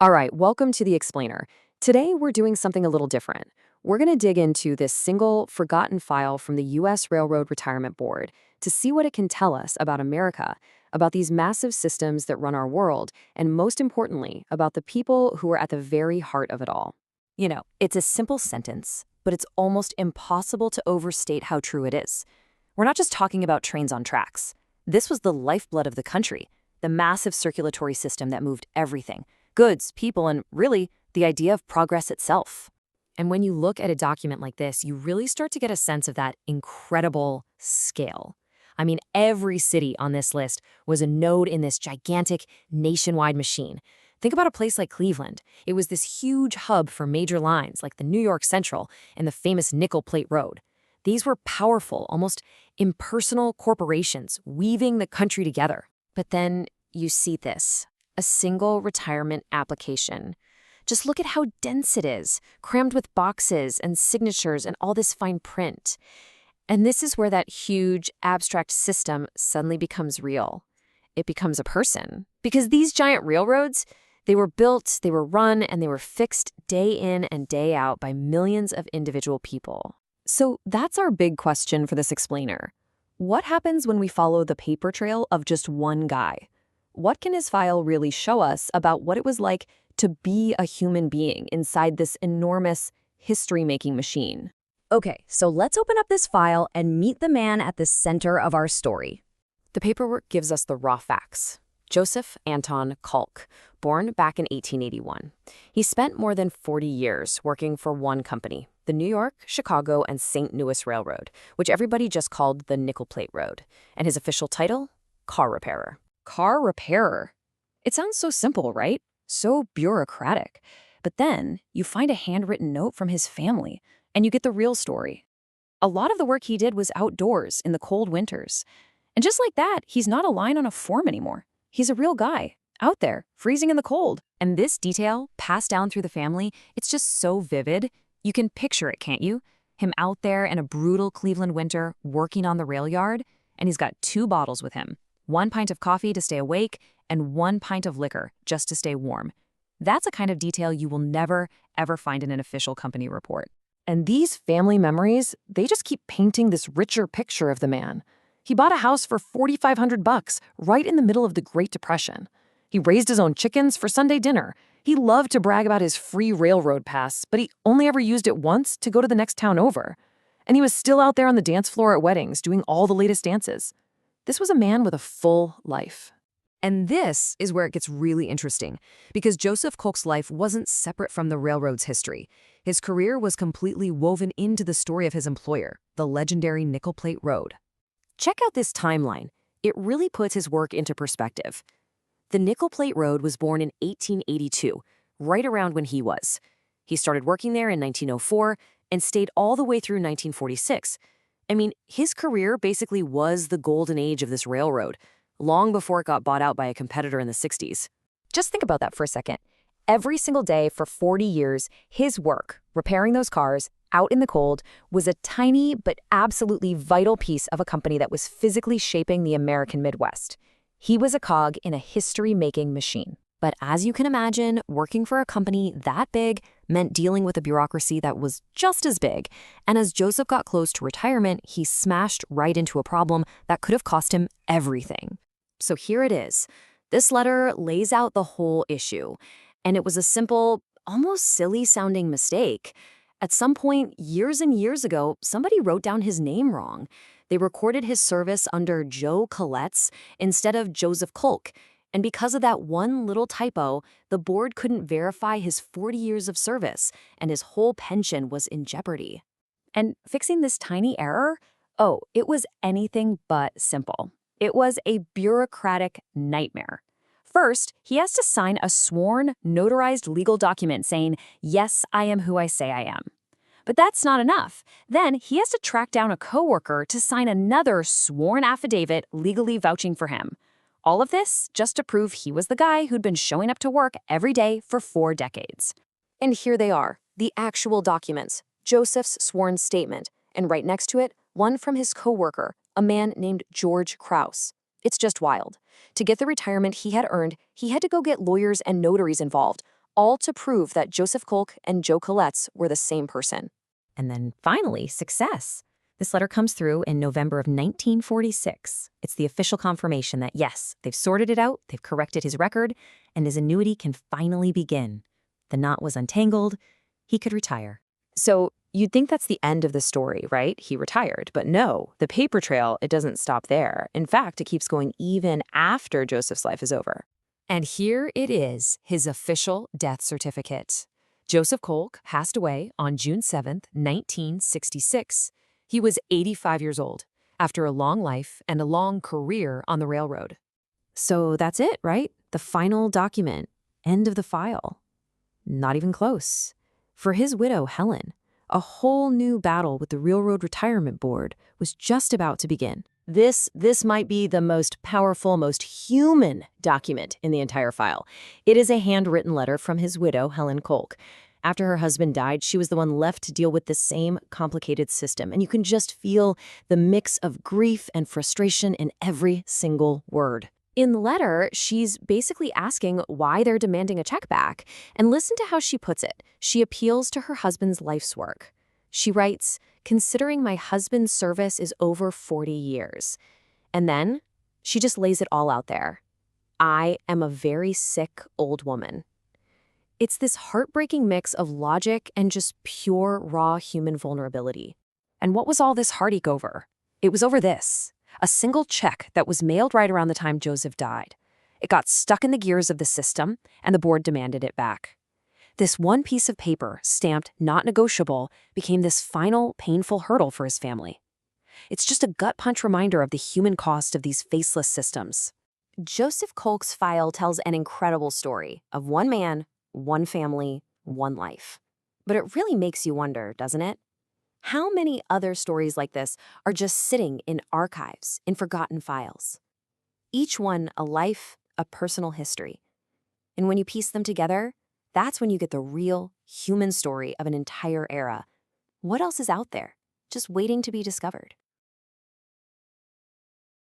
All right, welcome to the Explainer. Today, we're doing something a little different. We're going to dig into this single, forgotten file from the U.S. Railroad Retirement Board to see what it can tell us about America, about these massive systems that run our world, and most importantly, about the people who are at the very heart of it all. It's a simple sentence, but it's almost impossible to overstate how true it is. We're not just talking about trains on tracks. This was the lifeblood of the country, the massive circulatory system that moved everything: goods, people, and really, the idea of progress itself. And when you look at a document like this, you really start to get a sense of that incredible scale. I mean, every city on this list was a node in this gigantic nationwide machine. Think about a place like Cleveland. It was this huge hub for major lines like the New York Central and the famous Nickel Plate Road. These were powerful, almost impersonal corporations weaving the country together. But then you see this. A single retirement application. Just look at how dense it is, crammed with boxes and signatures and all this fine print. And this is where that huge, abstract system suddenly becomes real. It becomes a person. Because these giant railroads, they were built, they were run, and they were fixed day in and day out by millions of individual people. So that's our big question for this explainer. What happens when we follow the paper trail of just one guy? What can his file really show us about what it was like to be a human being inside this enormous history-making machine? Okay, so let's open up this file and meet the man at the center of our story. The paperwork gives us the raw facts. Joseph Anton Kolk, born back in 1881. He spent more than 40 years working for one company, the New York, Chicago, and St. Louis Railroad, which everybody just called the Nickel Plate Road. And his official title? Car repairer. Car repairer. It sounds so simple, right? So bureaucratic. But then you find a handwritten note from his family, and you get the real story. A lot of the work he did was outdoors in the cold winters. And just like that, he's not a line on a form anymore. He's a real guy, out there, freezing in the cold. And this detail, passed down through the family, it's just so vivid. You can picture it, can't you? Him out there in a brutal Cleveland winter, working on the rail yard, and he's got 2 bottles with him. 1 pint of coffee to stay awake, and 1 pint of liquor just to stay warm. That's a kind of detail you will never, ever find in an official company report. And these family memories, they just keep painting this richer picture of the man. He bought a house for $4,500 right in the middle of the Great Depression. He raised his own chickens for Sunday dinner. He loved to brag about his free railroad pass, but he only ever used it once to go to the next town over. And he was still out there on the dance floor at weddings doing all the latest dances. This was a man with a full life. And this is where it gets really interesting, because Joseph Kolk's life wasn't separate from the railroad's history. His career was completely woven into the story of his employer, the legendary Nickel Plate Road. Check out this timeline. It really puts his work into perspective. The Nickel Plate Road was born in 1882, right around when he was. He started working there in 1904 and stayed all the way through 1946. I mean, his career basically was the golden age of this railroad, long before it got bought out by a competitor in the 60s. Just think about that for a second. Every single day for 40 years, his work, repairing those cars, out in the cold, was a tiny but absolutely vital piece of a company that was physically shaping the American Midwest. He was a cog in a history-making machine. But as you can imagine, working for a company that big meant dealing with a bureaucracy that was just as big. And as Joseph got close to retirement, he smashed right into a problem that could have cost him everything. So here it is. This letter lays out the whole issue. And it was a simple, almost silly-sounding mistake. At some point, years and years ago, somebody wrote down his name wrong. They recorded his service under Joe Colette's instead of Joseph Kolk. And because of that one little typo, the board couldn't verify his 40 years of service, and his whole pension was in jeopardy. And fixing this tiny error? Oh, it was anything but simple. It was a bureaucratic nightmare. First, he has to sign a sworn, notarized legal document saying, "Yes, I am who I say I am." But that's not enough. Then he has to track down a coworker to sign another sworn affidavit legally vouching for him. All of this just to prove he was the guy who'd been showing up to work every day for 4 decades. And here they are, the actual documents, Joseph's sworn statement, and right next to it, one from his coworker, a man named George Krause. It's just wild. To get the retirement he had earned, he had to go get lawyers and notaries involved, all to prove that Joseph Kolk and Joe Colette's were the same person. And then finally, success. This letter comes through in November of 1946. It's the official confirmation that, yes, they've sorted it out, they've corrected his record, and his annuity can finally begin. The knot was untangled. He could retire. So you'd think that's the end of the story, right? He retired. But no, the paper trail, it doesn't stop there. In fact, it keeps going even after Joseph's life is over. And here it is, his official death certificate. Joseph Kolk passed away on June 7th, 1966. He was 85 years old, after a long life and a long career on the railroad. So that's it, right? The final document. End of the file. Not even close. For his widow, Helen, a whole new battle with the Railroad Retirement Board was just about to begin. This might be the most powerful, most human document in the entire file. It is a handwritten letter from his widow, Helen Kolk. After her husband died, she was the one left to deal with the same complicated system, and you can just feel the mix of grief and frustration in every single word. In the letter, she's basically asking why they're demanding a check back, and listen to how she puts it. She appeals to her husband's life's work. She writes, "Considering my husband's service is over 40 years." And then she just lays it all out there. "I am a very sick old woman." It's this heartbreaking mix of logic and just pure, raw human vulnerability. And what was all this heartache over? It was over this, a single check that was mailed right around the time Joseph died. It got stuck in the gears of the system, and the board demanded it back. This one piece of paper, stamped not negotiable, became this final, painful hurdle for his family. It's just a gut-punch reminder of the human cost of these faceless systems. Joseph Kolk's file tells an incredible story of one man, one family, one life. But it really makes you wonder, doesn't it? How many other stories like this are just sitting in archives, in forgotten files? Each one a life, a personal history. And when you piece them together, that's when you get the real, human story of an entire era. What else is out there, just waiting to be discovered?